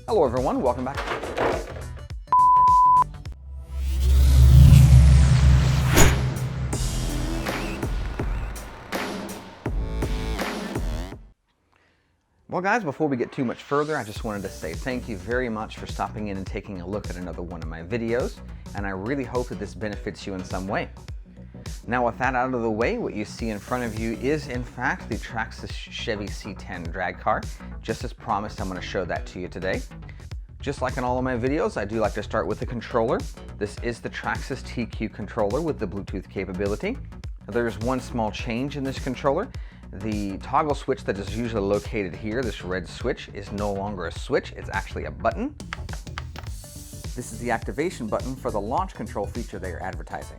Hello everyone, welcome back. Well guys, before we get too much further, I just wanted to say thank you very much for stopping in and taking a look at another one of my videos, and I really hope that this benefits you in some way. Now with that out of the way, what you see in front of you is in fact the Traxxas Chevy C10 drag car. Just as promised, I'm going to show that to you today. Just like in all of my videos, I do like to start with the controller. This is the Traxxas TQ controller with the Bluetooth capability. Now, there's one small change in this controller. The toggle switch that is usually located here, this red switch, is no longer a switch, it's actually a button. This is the activation button for the launch control feature they are advertising.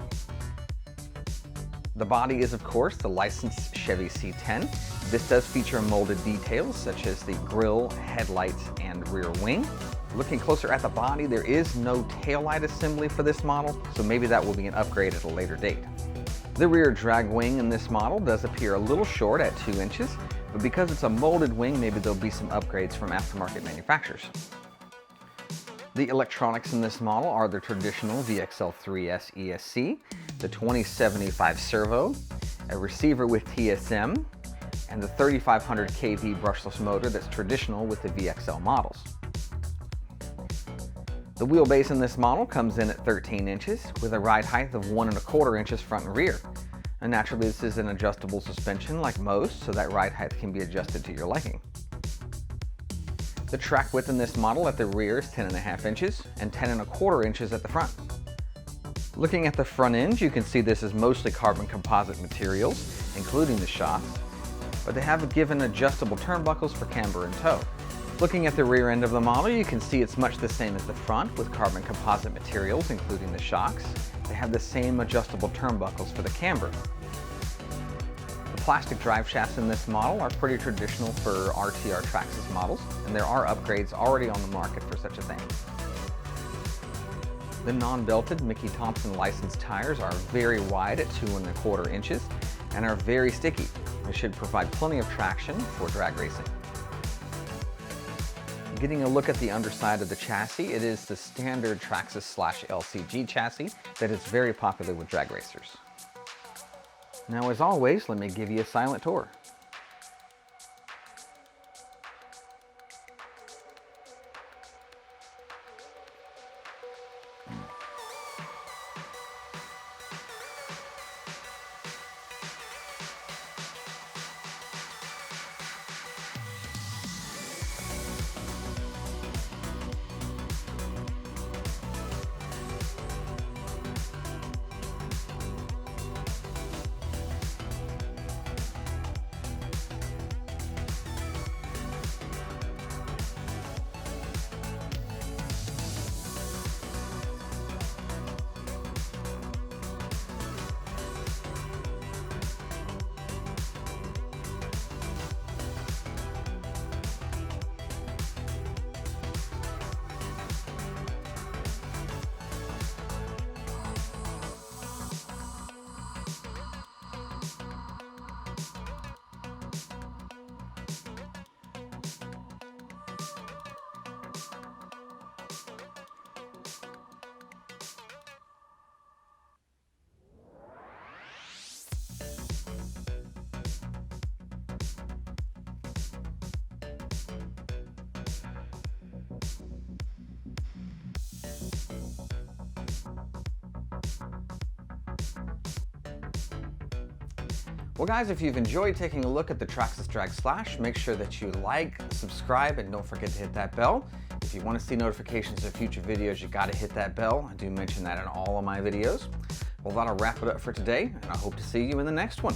The body is, of course, the licensed Chevy C10. This does feature molded details such as the grille, headlights, and rear wing. Looking closer at the body, there is no taillight assembly for this model, so maybe that will be an upgrade at a later date. The rear drag wing in this model does appear a little short at 2 inches, but because it's a molded wing, maybe there'll be some upgrades from aftermarket manufacturers. The electronics in this model are the traditional VXL3S ESC, the 2075 servo, a receiver with TSM, and the 3500 kV brushless motor that's traditional with the VXL models. The wheelbase in this model comes in at 13 inches with a ride height of 1¼ inches front and rear. And naturally this is an adjustable suspension like most, so that ride height can be adjusted to your liking. The track width in this model at the rear is 10½ inches and 10¼ inches at the front. Looking at the front end, you can see this is mostly carbon composite materials, including the shocks, but they have given adjustable turnbuckles for camber and tow. Looking at the rear end of the model, you can see it's much the same as the front with carbon composite materials, including the shocks. They have the same adjustable turnbuckles for the camber. The plastic drive shafts in this model are pretty traditional for RTR Traxxas models, and there are upgrades already on the market for such a thing. The non-belted Mickey Thompson licensed tires are very wide at 2¼ inches and are very sticky. They should provide plenty of traction for drag racing. Getting a look at the underside of the chassis, it is the standard Traxxas/LCG chassis that is very popular with drag racers. Now as always, let me give you a silent tour. Well guys, if you've enjoyed taking a look at the Traxxas Drag Slash, make sure that you like, subscribe, and don't forget to hit that bell. If you want to see notifications of future videos, you gotta hit that bell. I do mention that in all of my videos. Well, that'll wrap it up for today, and I hope to see you in the next one.